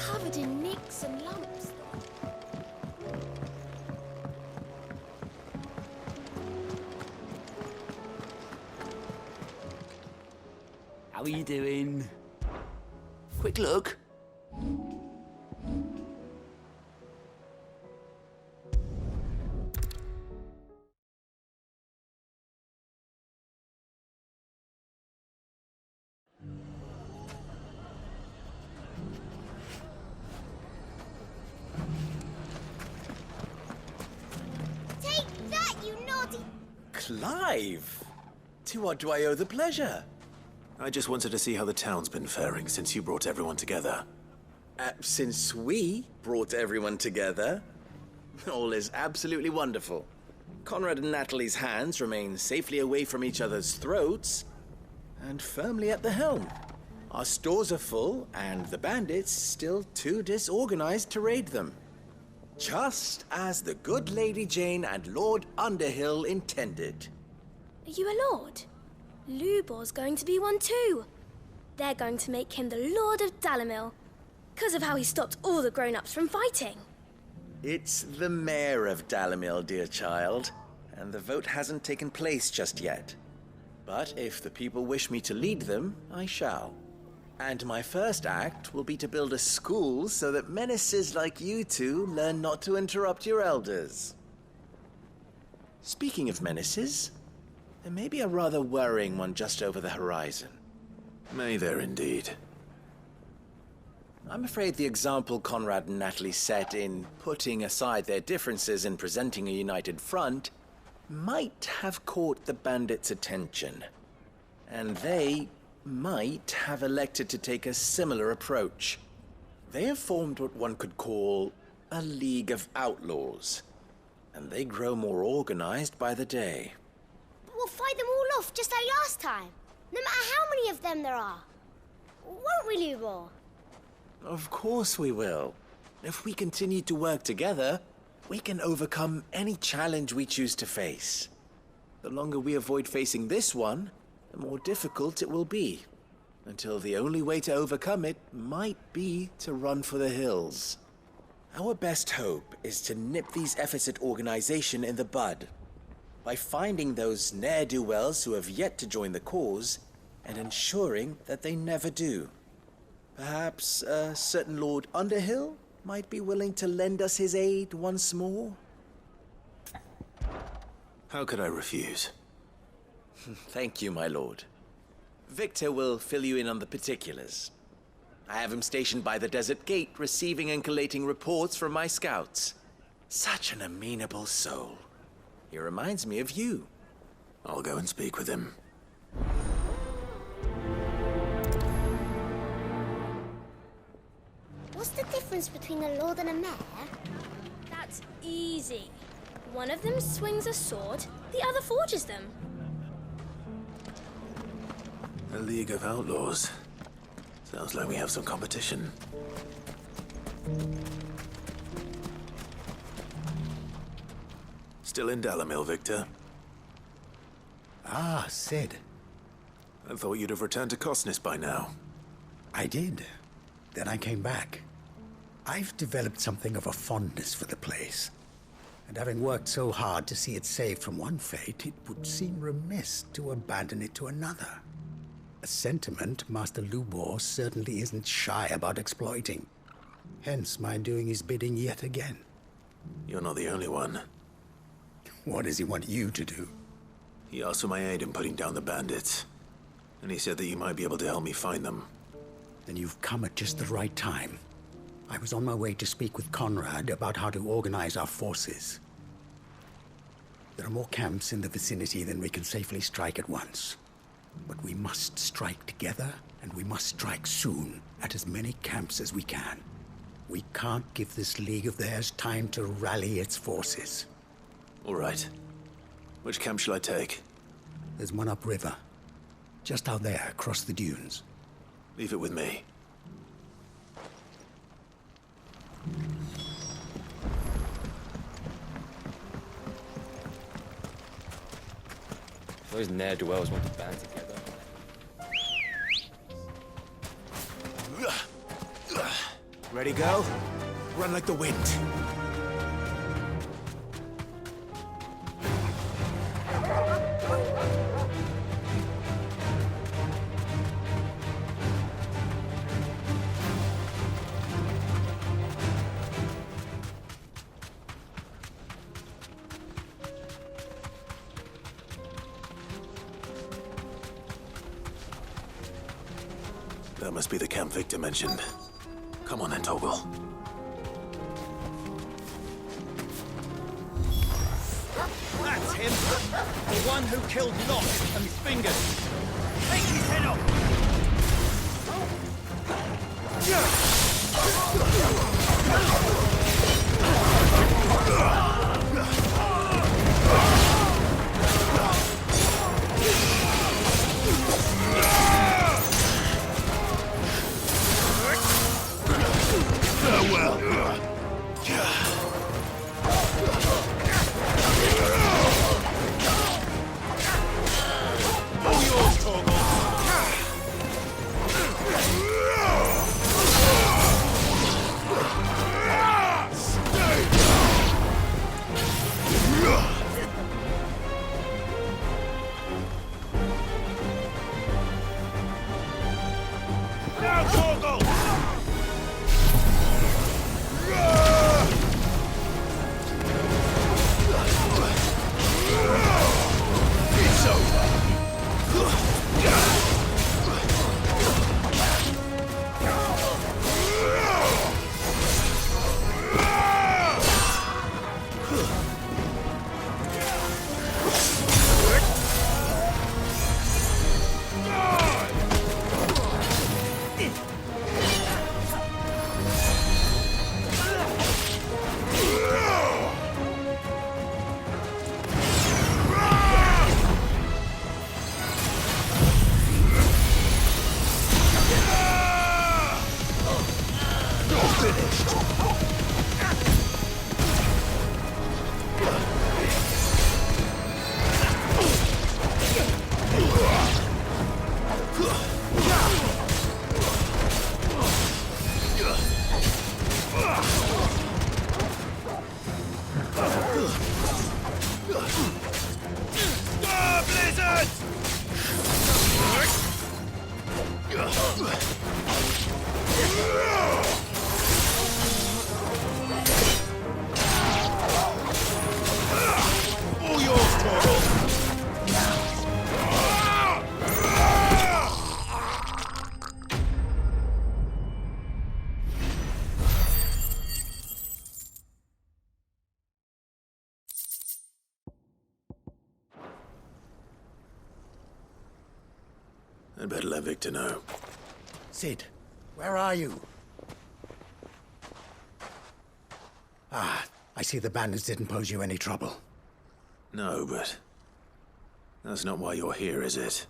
covered in nicks and lumps. How are you doing? Quick look. Take that, you naughty... Clive! To what do I owe the pleasure? I just wanted to see how the town's been faring since you brought everyone together. Since we brought everyone together, all is absolutely wonderful. Conrad and Natalie's hands remain safely away from each other's throats and firmly at the helm. Our stores are full, and the bandits still too disorganized to raid them. Just as the good Lady Jane and Lord Underhill intended. Are you a lord? Lubor's going to be one too. They're going to make him the Lord of Dalimil, because of how he stopped all the grown-ups from fighting. It's the mayor of Dalimil, dear child, and the vote hasn't taken place just yet. But if the people wish me to lead them, I shall. And my first act will be to build a school so that menaces like you two learn not to interrupt your elders. Speaking of menaces, there may be a rather worrying one just over the horizon. May there indeed. I'm afraid the example Conrad and Natalie set in putting aside their differences and presenting a united front might have caught the bandits' attention. And they might have elected to take a similar approach. They have formed what one could call a League of Outlaws, and they grow more organized by the day. But we'll fight them all off just like last time, no matter how many of them there are. Won't we, Lubor? Of course we will. If we continue to work together, we can overcome any challenge we choose to face. The longer we avoid facing this one, the more difficult it will be, until the only way to overcome it might be to run for the hills. Our best hope is to nip these efforts at organization in the bud, by finding those ne'er-do-wells who have yet to join the cause, and ensuring that they never do. Perhaps a certain Lord Underhill might be willing to lend us his aid once more? How could I refuse? Thank you, my lord. Victor will fill you in on the particulars. I have him stationed by the desert gate, receiving and collating reports from my scouts. Such an amenable soul. He reminds me of you. I'll go and speak with him. What's the difference between a lord and a mayor? That's easy. One of them swings a sword, the other forges them. A League of Outlaws. Sounds like we have some competition. Still in Dalimil, Victor? Ah, Sid. I thought you'd have returned to Cosnis by now. I did. Then I came back. I've developed something of a fondness for the place. And having worked so hard to see it saved from one fate, it would seem remiss to abandon it to another. A sentiment Master Lubor certainly isn't shy about exploiting. Hence my doing his bidding yet again. You're not the only one. What does he want you to do? He asked for my aid in putting down the bandits. And he said that you might be able to help me find them. Then you've come at just the right time. I was on my way to speak with Conrad about how to organize our forces. There are more camps in the vicinity than we can safely strike at once. But we must strike together, and we must strike soon at as many camps as we can. We can't give this league of theirs time to rally its forces. All right. Which camp shall I take? There's one upriver, just out there across the dunes. Leave it with me. Those ne'er-do-wells want to band together. Ready, girl? Run like the wind. That must be the camp Victor mentioned. Come on then, Toggle. That's him! The one who killed Lot and Fingers! Take his head off! I'd better let Victor know. Sid, where are you? Ah, I see the bandits didn't pose you any trouble. No, but... that's not why you're here, is it?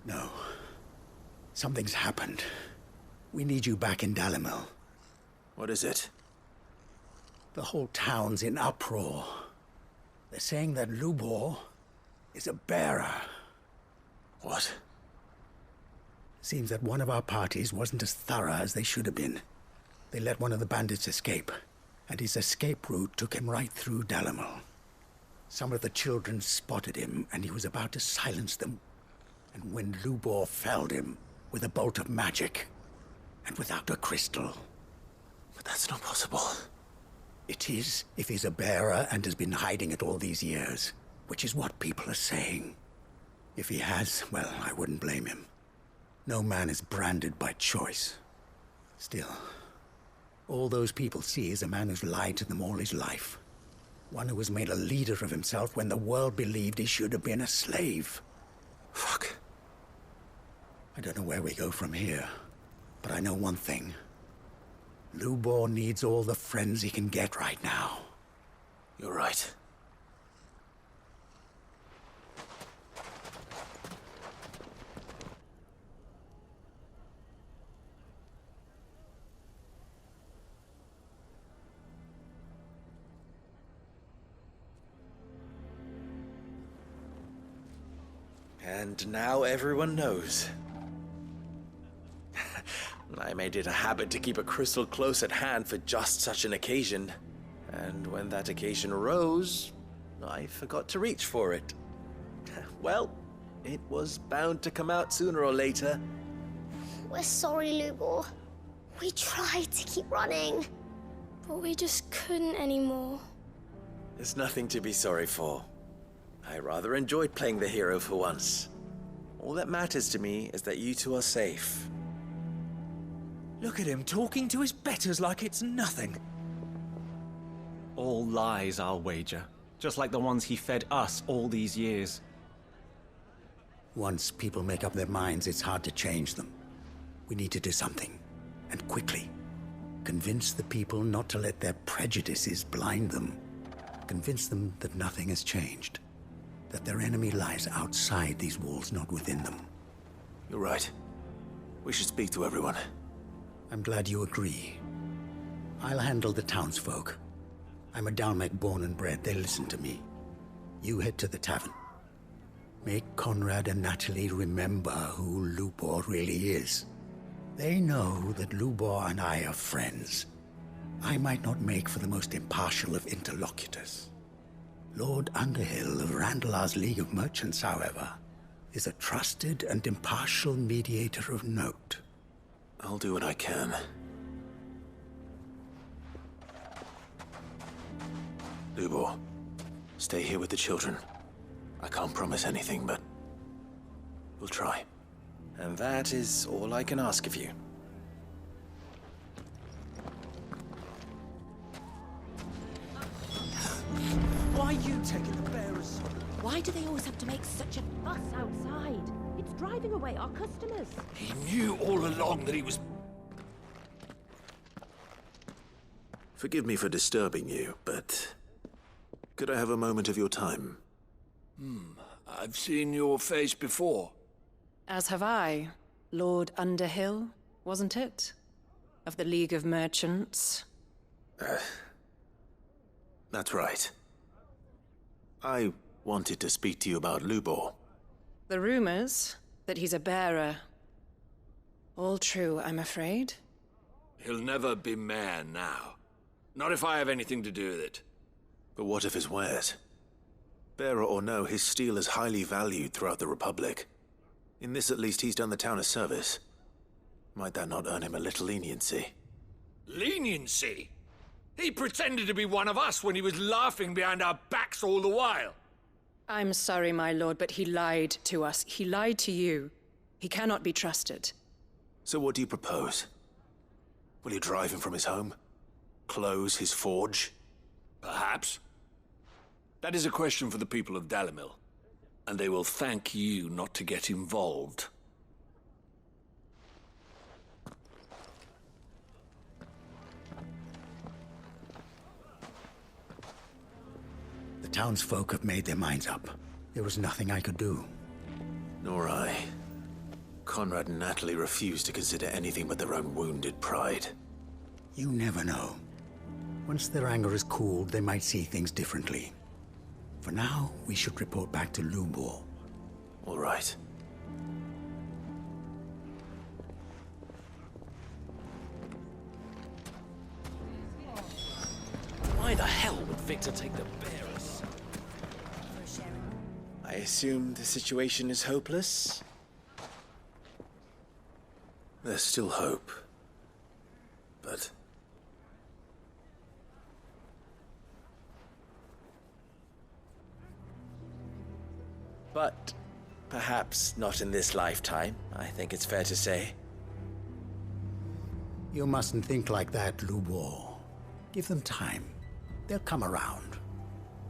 No. Something's happened. We need you back in Dalimil. What is it? The whole town's in uproar. They're saying that Lubor is a bearer. What? Seems that one of our parties wasn't as thorough as they should have been. They let one of the bandits escape, and his escape route took him right through Dalimil. Some of the children spotted him, and he was about to silence them. And when Lubor felled him with a bolt of magic, and without a crystal. But that's not possible. It is, if he's a bearer and has been hiding it all these years, which is what people are saying. If he has, well, I wouldn't blame him. No man is branded by choice. Still, all those people see is a man who's lied to them all his life. One who was made a leader of himself when the world believed he should have been a slave. Fuck. I don't know where we go from here, but I know one thing. Lubor needs all the friends he can get right now. You're right. And now everyone knows. I made it a habit to keep a crystal close at hand for just such an occasion. And when that occasion arose, I forgot to reach for it. Well, it was bound to come out sooner or later. We're sorry, Lubor. We tried to keep running. But we just couldn't anymore. There's nothing to be sorry for. I rather enjoyed playing the hero for once. All that matters to me is that you two are safe. Look at him talking to his betters like it's nothing. All lies, I'll wager. Just like the ones he fed us all these years. Once people make up their minds, it's hard to change them. We need to do something, and quickly. Convince the people not to let their prejudices blind them. Convince them that nothing has changed. That their enemy lies outside these walls, not within them. You're right. We should speak to everyone. I'm glad you agree. I'll handle the townsfolk. I'm a Dalmec born and bred. They'll listen to me. You head to the tavern. Make Conrad and Natalie remember who Lubor really is. They know that Lubor and I are friends. I might not make for the most impartial of interlocutors. Lord Underhill of Randalar's League of Merchants, however, is a trusted and impartial mediator of note. I'll do what I can. Lubor, stay here with the children. I can't promise anything, but we'll try. And that is all I can ask of you. Why are you taking the bearers? Why do they always have to make such a fuss outside? It's driving away our customers. He knew all along that he was... Forgive me for disturbing you, but could I have a moment of your time? I've seen your face before. As have I. Lord Underhill, wasn't it? Of the League of Merchants. That's right. I wanted to speak to you about Lubor. The rumors that he's a bearer. All true, I'm afraid. He'll never be mayor now. Not if I have anything to do with it. But what of his wares? Bearer or no, his steel is highly valued throughout the Republic. In this, at least, he's done the town a service. Might that not earn him a little leniency? Leniency? He pretended to be one of us when he was laughing behind our backs all the while. I'm sorry, my lord, but he lied to us. He lied to you. He cannot be trusted. So what do you propose? Will you drive him from his home? Close his forge? Perhaps. That is a question for the people of Dalimil. And they will thank you not to get involved. The townsfolk have made their minds up. There was nothing I could do. Nor I. Conrad and Natalie refuse to consider anything but their own wounded pride. You never know. Once their anger is cooled, they might see things differently. For now, we should report back to Lubor. All right. Why the hell would Victor take the bearers? I assume the situation is hopeless? There's still hope. But... But perhaps not in this lifetime, I think it's fair to say. You mustn't think like that, Lubor. Give them time. They'll come around.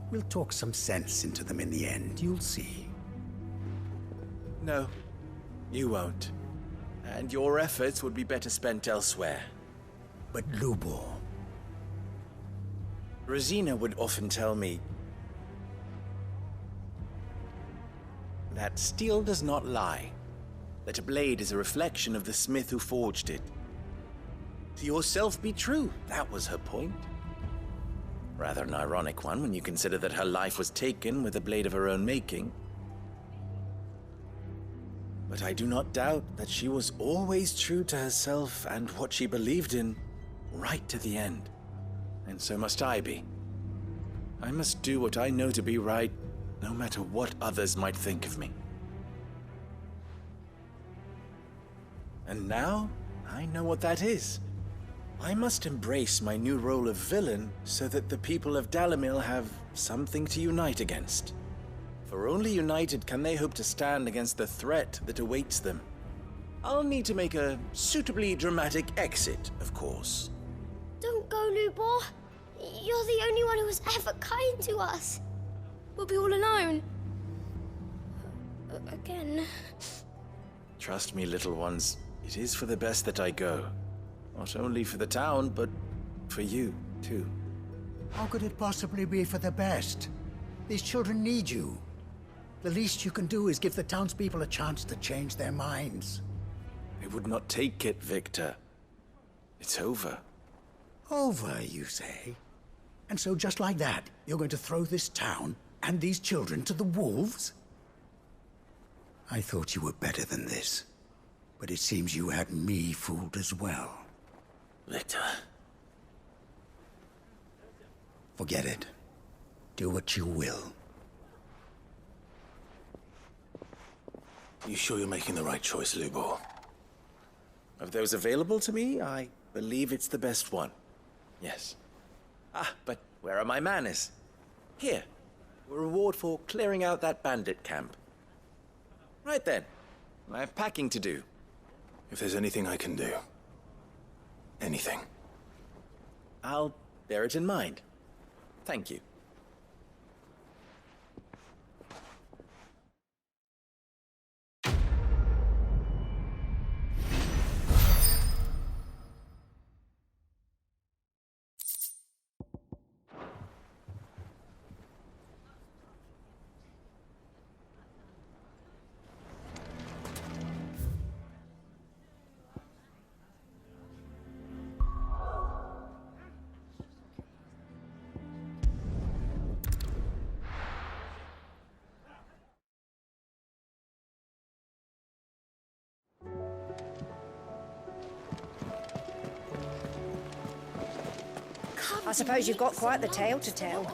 We'll talk some sense into them in the end, you'll see. No, you won't. And your efforts would be better spent elsewhere. But Lubor... Rosina would often tell me that steel does not lie, that a blade is a reflection of the smith who forged it. To yourself be true, that was her point. Rather an ironic one when you consider that her life was taken with a blade of her own making. but I do not doubt that she was always true to herself and what she believed in, right to the end. And so must I be. I must do what I know to be right, no matter what others might think of me. And now, I know what that is. I must embrace my new role of villain so that the people of Dalimil have something to unite against. For only united can they hope to stand against the threat that awaits them. I'll need to make a suitably dramatic exit, of course. Don't go, Lubor. You're the only one who was ever kind to us. We'll be all alone. Again. Trust me, little ones. It is for the best that I go. Not only for the town, but for you, too. How could it possibly be for the best? These children need you. The least you can do is give the townspeople a chance to change their minds. I would not take it, Victor. It's over. Over, you say? And so just like that, you're going to throw this town and these children to the wolves? I thought you were better than this. But it seems you had me fooled as well. Victor. Forget it. Do what you will. You sure you're making the right choice, Lubor? Of those available to me, I believe it's the best one. Yes. Ah, but where are my manners? Here. A reward for clearing out that bandit camp. Right then. I have packing to do. If there's anything I can do. Anything. I'll bear it in mind. Thank you. I suppose you've got quite the tale to tell.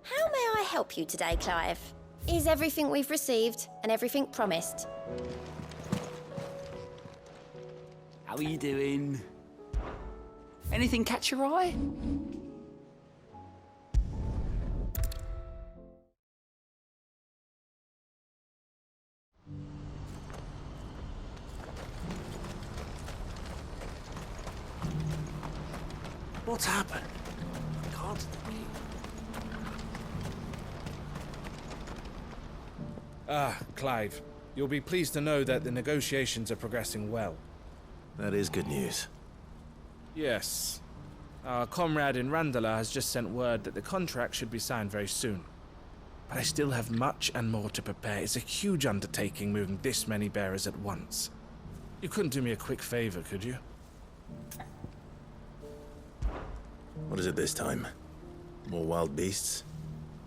How may I help you today, Clive? Is everything we've received and everything promised? How are you doing? Anything catch your eye? What's happened? I can't think. Clive. You'll be pleased to know that the negotiations are progressing well. That is good news. Yes. Our comrade in Randala has just sent word that the contract should be signed very soon. But I still have much and more to prepare. It's a huge undertaking moving this many bearers at once. You couldn't do me a quick favor, could you? What is it this time? More wild beasts?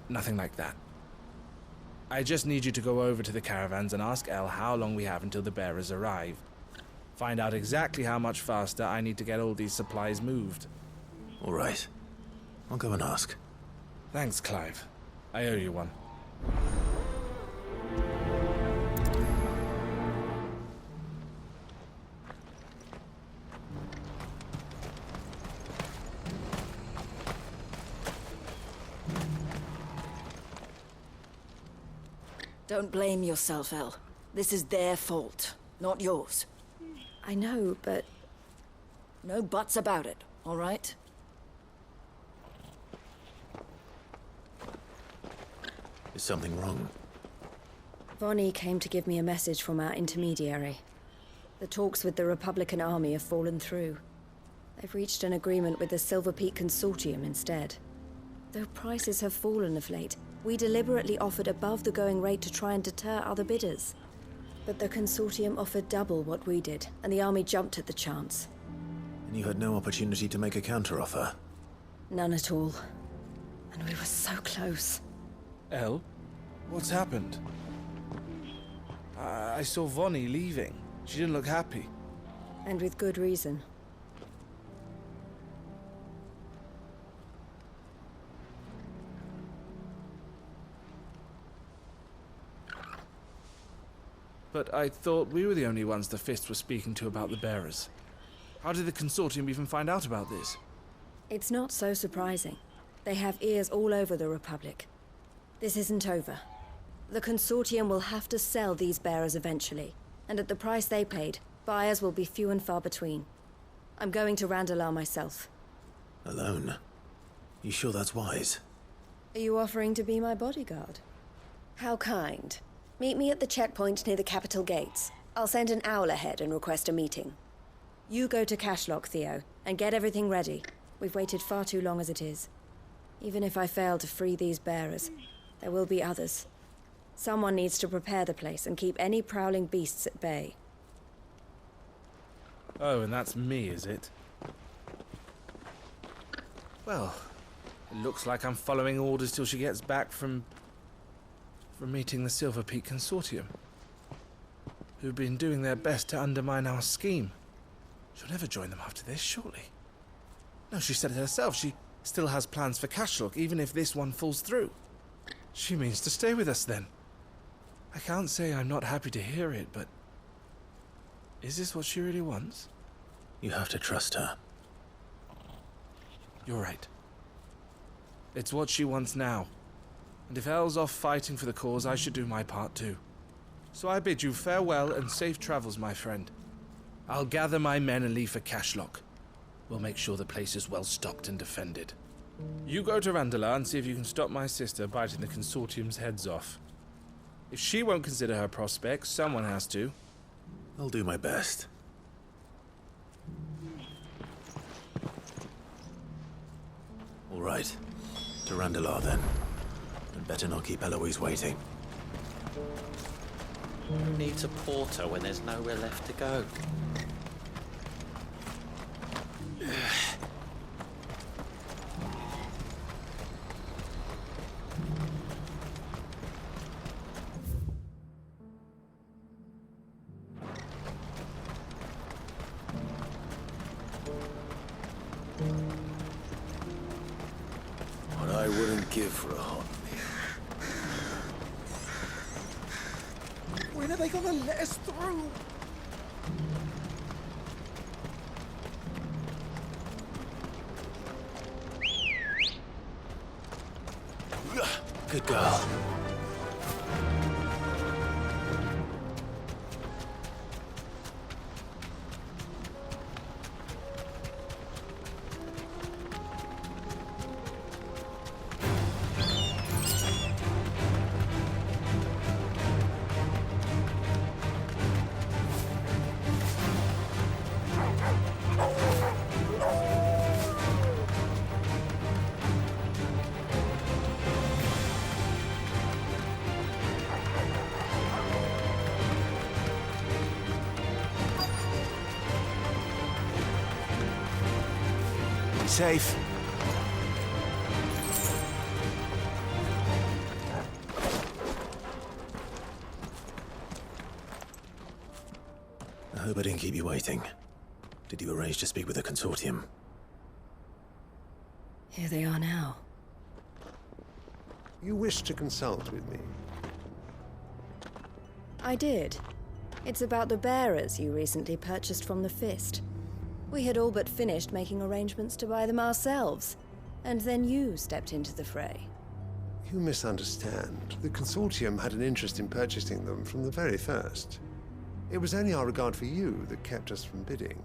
Nothing like that. I just need you to go over to the caravans and ask El how long we have until the bearers arrive. Find out exactly how much faster I need to get all these supplies moved. All right. I'll go and ask. Thanks, Clive. I owe you one. Don't blame yourself, El. This is their fault, not yours. I know, but... No buts about it, all right? Is something wrong? Vonnie came to give me a message from our intermediary. The talks with the Republican army have fallen through. They've reached an agreement with the Silver Peak Consortium instead. Though prices have fallen of late, we deliberately offered above the going rate to try and deter other bidders. But the Consortium offered double what we did, and the army jumped at the chance. And you had no opportunity to make a counteroffer? None at all. And we were so close. Elle? What's happened? I saw Vonnie leaving. She didn't look happy. And with good reason. But I thought we were the only ones the Fist were speaking to about the bearers. How did the Consortium even find out about this? It's not so surprising. They have ears all over the Republic. This isn't over. The Consortium will have to sell these bearers eventually, and at the price they paid, buyers will be few and far between. I'm going to Randalar myself. Alone? You sure that's wise? Are you offering to be my bodyguard? How kind. Meet me at the checkpoint near the capital gates. I'll send an owl ahead and request a meeting. You go to Cashlock, Theo, and get everything ready. We've waited far too long as it is. Even if I fail to free these bearers, there will be others. Someone needs to prepare the place and keep any prowling beasts at bay. Oh, and that's me, is it? Well, it looks like I'm following orders till she gets back from meeting the Silver Peak Consortium, who've been doing their best to undermine our scheme. She'll never join them after this, surely. No, she said it herself. She still has plans for Cashlock, even if this one falls through. She means to stay with us, then. I can't say I'm not happy to hear it, but... is this what she really wants? You have to trust her. You're right. It's what she wants now. And if Elle's off fighting for the cause, I should do my part too. So I bid you farewell and safe travels, my friend. I'll gather my men and leave for Cashlock. We'll make sure the place is well stocked and defended. You go to Randalar and see if you can stop my sister biting the Consortium's heads off. If she won't consider her prospects, someone has to. I'll do my best. All right. To Randalar, then. And better not keep Eloise waiting. Who needs a porter when there's nowhere left to go? What I wouldn't give for a hot meal. When are they gonna let us through? Good girl. Safe. I hope I didn't keep you waiting. Did you arrange to speak with the Consortium? Here they are now. You wish to consult with me? I did. It's about the bearers you recently purchased from the Fist. We had all but finished making arrangements to buy them ourselves, and then you stepped into the fray. You misunderstand. The Consortium had an interest in purchasing them from the very first. It was only our regard for you that kept us from bidding.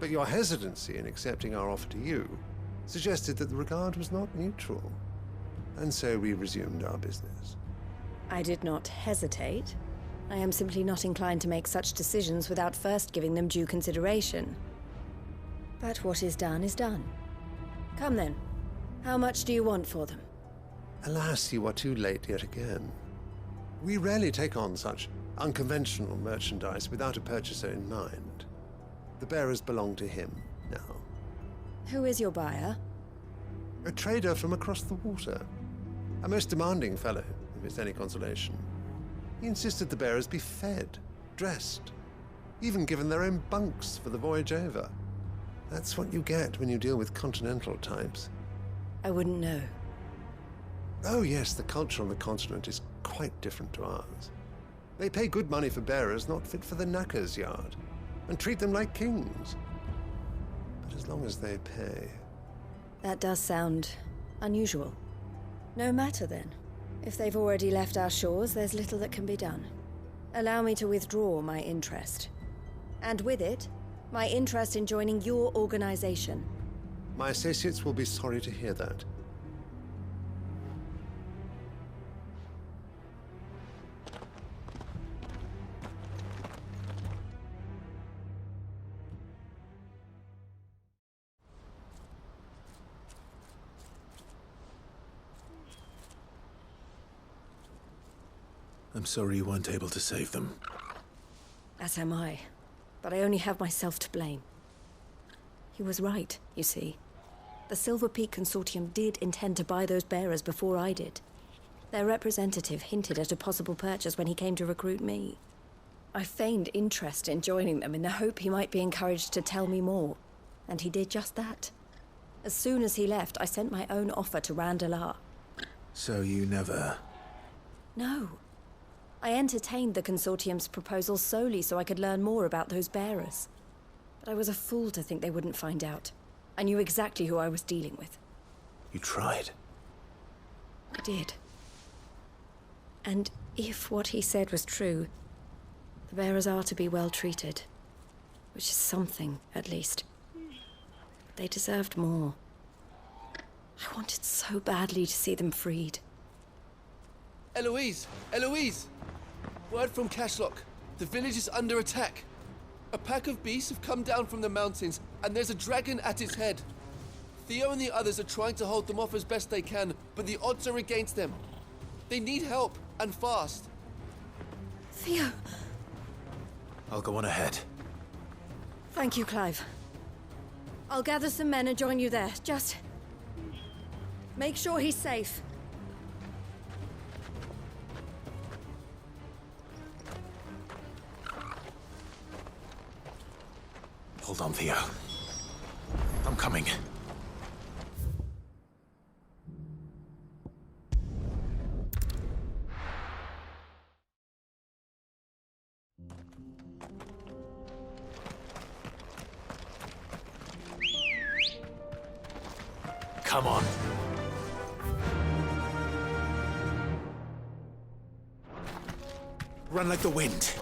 But your hesitancy in accepting our offer to you suggested that the regard was not mutual. And so we resumed our business. I did not hesitate. I am simply not inclined to make such decisions without first giving them due consideration. But what is done is done. Come then. How much do you want for them? Alas, you are too late yet again. We rarely take on such unconventional merchandise without a purchaser in mind. The bearers belong to him, now. Who is your buyer? A trader from across the water. A most demanding fellow, if it's any consolation. He insisted the bearers be fed, dressed, even given their own bunks for the voyage over. That's what you get when you deal with continental types. I wouldn't know. Oh yes, the culture on the continent is quite different to ours. They pay good money for bearers not fit for the knacker's yard, and treat them like kings. But as long as they pay... That does sound unusual. No matter then. If they've already left our shores, there's little that can be done. Allow me to withdraw my interest. And with it, my interest in joining your organization. My associates will be sorry to hear that. I'm sorry you weren't able to save them. As am I. But I only have myself to blame. He was right, you see. The Silver Peak Consortium did intend to buy those bearers before I did. Their representative hinted at a possible purchase when he came to recruit me. I feigned interest in joining them in the hope he might be encouraged to tell me more. And he did just that. As soon as he left, I sent my own offer to Randalar. So you never... No. I entertained the Consortium's proposal solely so I could learn more about those bearers. But I was a fool to think they wouldn't find out. I knew exactly who I was dealing with. You tried. I did. And if what he said was true, the bearers are to be well treated. Which is something, at least. But they deserved more. I wanted so badly to see them freed. Eloise! Eloise! Word from Cashlock. The village is under attack. A pack of beasts have come down from the mountains, and there's a dragon at its head. Theo and the others are trying to hold them off as best they can, but the odds are against them. They need help, and fast. Theo! I'll go on ahead. Thank you, Clive. I'll gather some men and join you there. Just... make sure he's safe. Hold on, Theo. I'm coming. Come on. Run like the wind.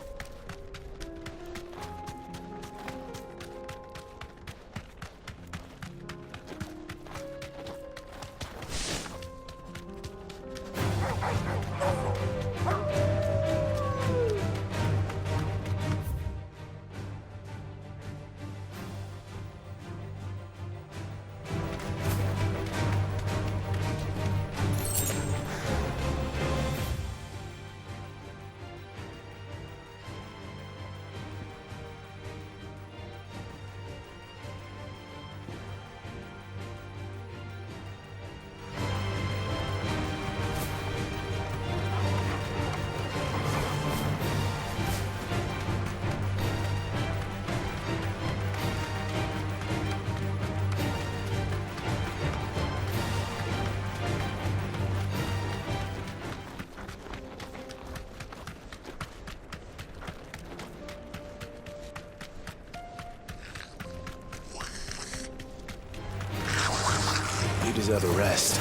You deserve a rest.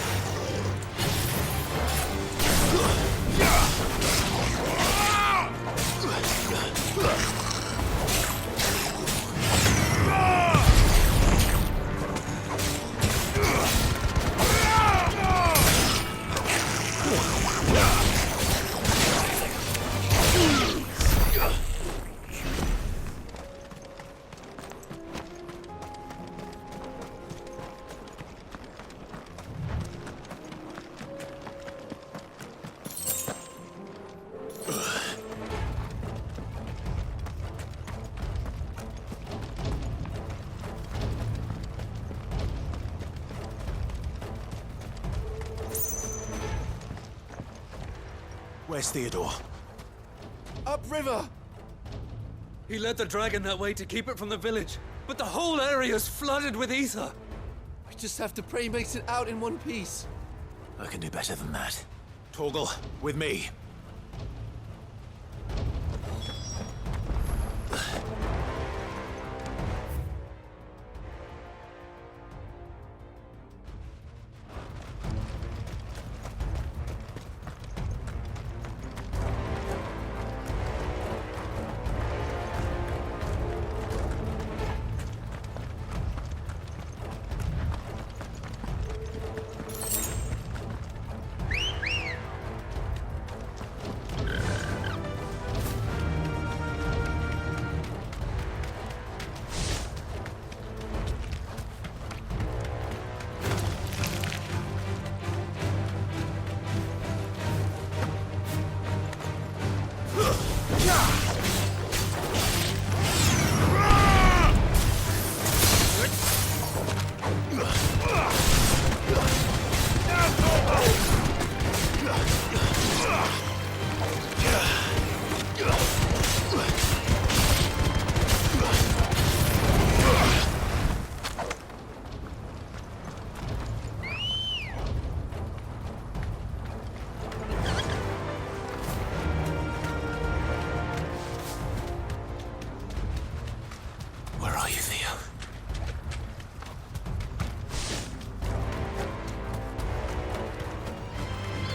Where's Theodore? Upriver! He led the dragon that way to keep it from the village, but the whole area's flooded with ether. We just have to pray he makes it out in one piece. I can do better than that. Torgal, with me.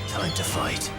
Time to fight.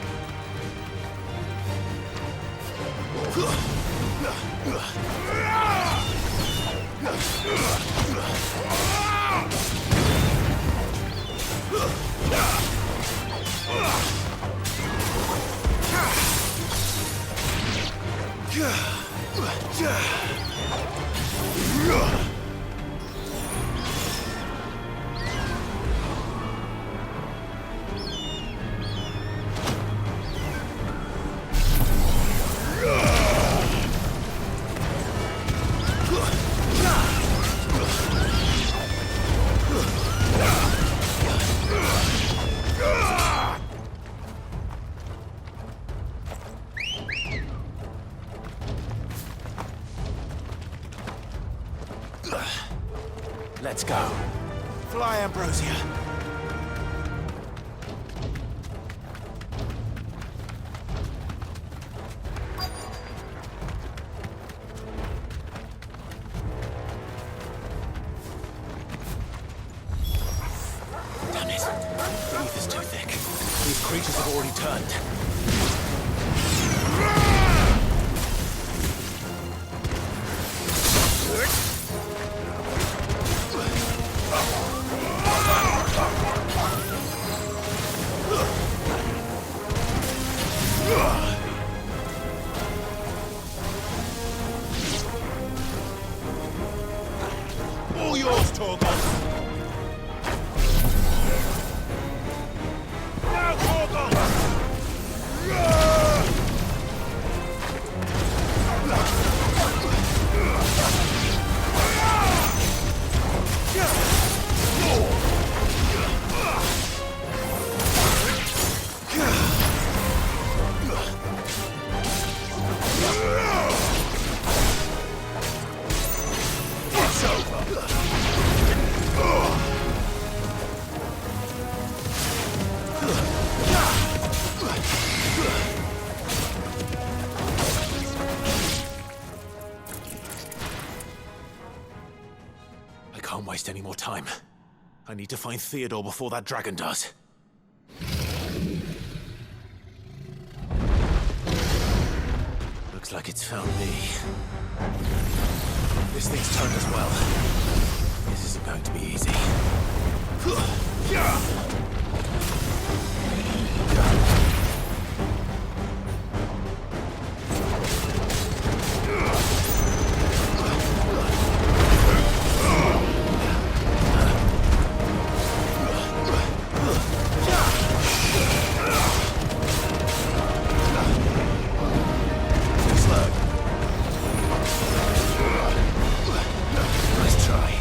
Let's go. Fly, Ambrosia. Damn it. The ether's too thick. These creatures have already turned. All yours, Torgal! Now, Torgal! It's over! I can't waste any more time. I need to find Theodore before that dragon does. Looks like it's found me. This thing's turned as well. This isn't going to be easy. Nice try.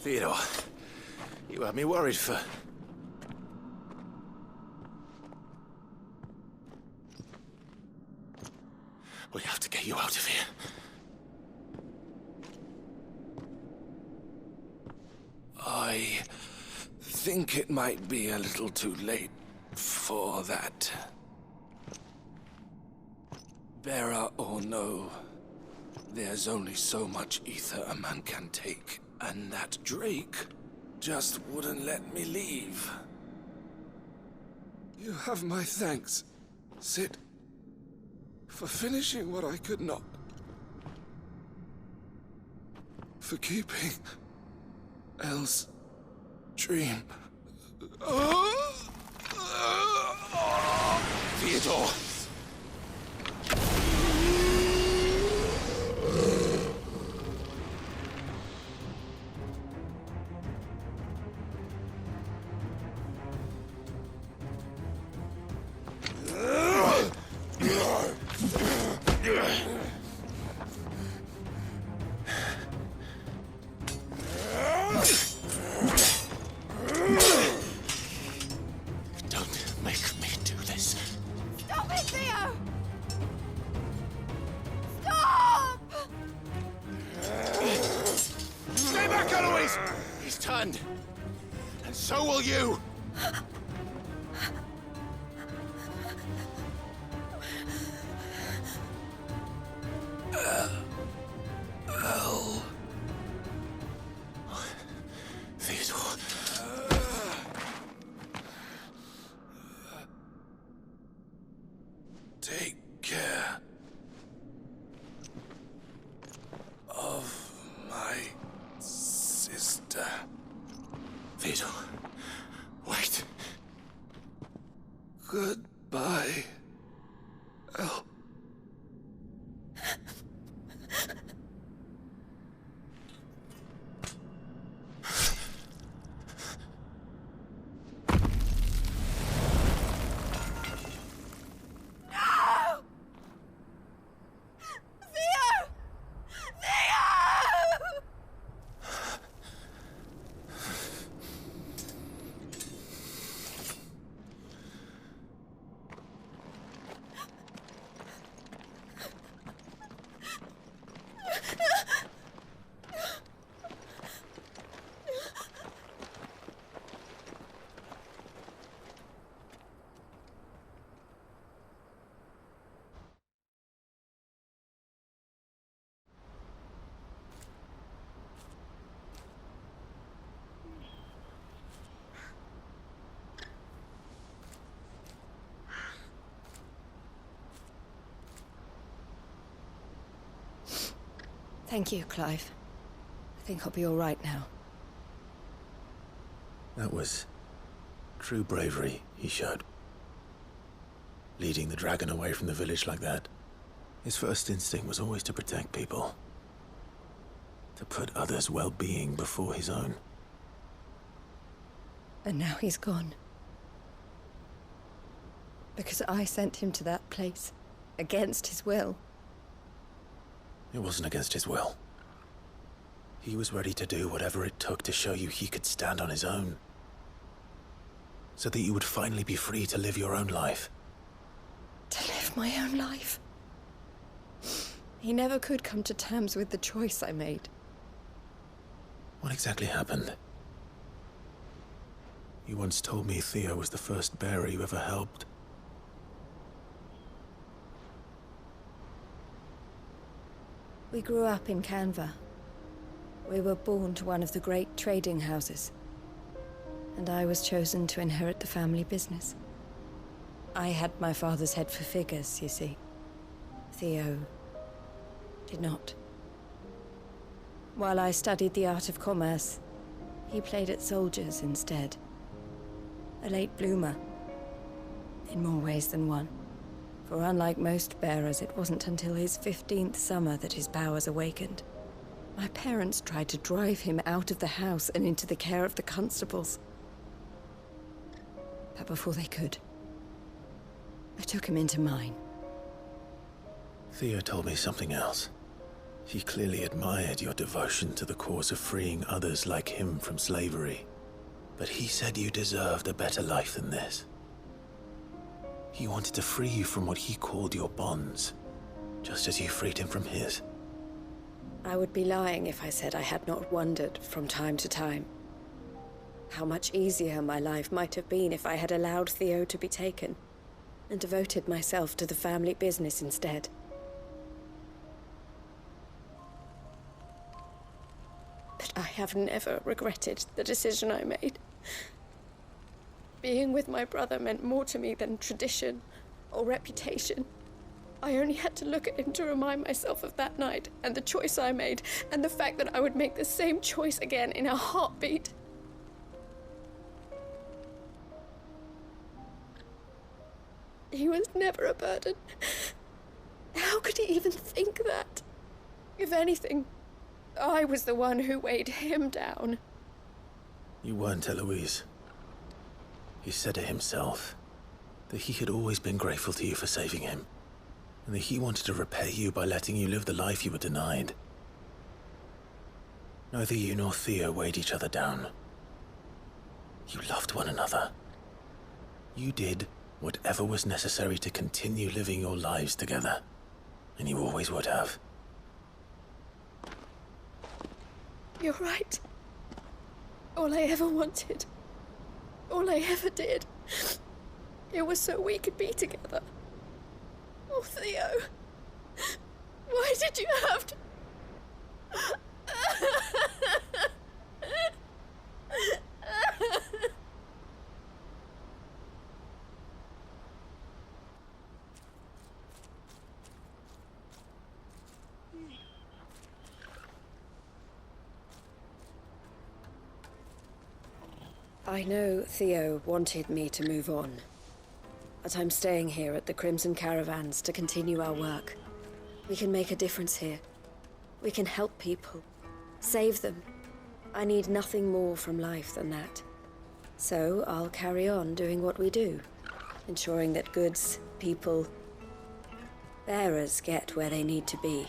Theodore, you had me worried for... We have to get you out of here. I think it might be a little too late for that. Bearer or no, there's only so much ether a man can take, and that Drake just wouldn't let me leave. You have my thanks, Sid, for finishing what I could not. For keeping Elle's dream. Theodore! And so will you! Elle. Theodore. Take care of my sister. Theodore, wait. Goodbye, Elle. Thank you, Clive. I think I'll be all right now. That was true bravery he showed. Leading the dragon away from the village like that. His first instinct was always to protect people. To put others' well-being before his own. And now he's gone. Because I sent him to that place, against his will. It wasn't against his will. He was ready to do whatever it took to show you he could stand on his own. So that you would finally be free to live your own life. To live my own life? He never could come to terms with the choice I made. What exactly happened? You once told me Theo was the first bearer you ever helped. We grew up in Canva. We were born to one of the great trading houses. And I was chosen to inherit the family business. I had my father's head for figures, you see. Theo did not. While I studied the art of commerce, he played at soldiers instead. A late bloomer, in more ways than one. For unlike most bearers, it wasn't until his 15th summer that his powers awakened. My parents tried to drive him out of the house and into the care of the constables. But before they could, I took him into mine. Theo told me something else. He clearly admired your devotion to the cause of freeing others like him from slavery. But he said you deserved a better life than this. He wanted to free you from what he called your bonds, just as you freed him from his. I would be lying if I said I had not wondered from time to time how much easier my life might have been if I had allowed Theo to be taken and devoted myself to the family business instead. But I have never regretted the decision I made. Being with my brother meant more to me than tradition or reputation. I only had to look at him to remind myself of that night and the choice I made and the fact that I would make the same choice again in a heartbeat. He was never a burden. How could he even think that? If anything, I was the one who weighed him down. You weren't, Eloise. He said it himself, that he had always been grateful to you for saving him, and that he wanted to repay you by letting you live the life you were denied. Neither you nor Theo weighed each other down. You loved one another. You did whatever was necessary to continue living your lives together, and you always would have. You're right. All I ever wanted, all I ever did, it was so we could be together. Oh, Theo, why did you have to... I know Theo wanted me to move on, but I'm staying here at the Crimson Caravans to continue our work. We can make a difference here. We can help people, save them. I need nothing more from life than that. So I'll carry on doing what we do, ensuring that goods, people, bearers get where they need to be,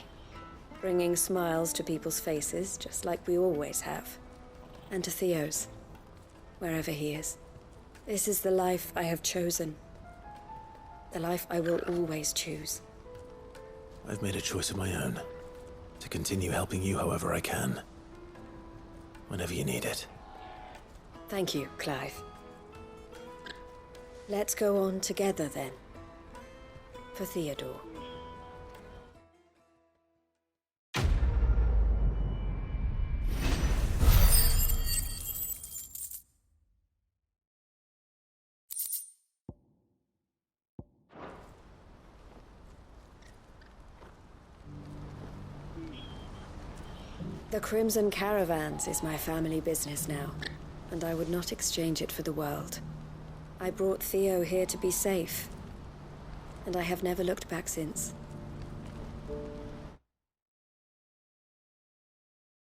bringing smiles to people's faces, just like we always have, and to Theo's, wherever he is. This is the life I have chosen, the life I will always choose. I've made a choice of my own, to continue helping you however I can, whenever you need it. Thank you, Clive. Let's go on together then, for Theodore. The Crimson Caravans is my family business now, and I would not exchange it for the world. I brought Theo here to be safe, and I have never looked back since.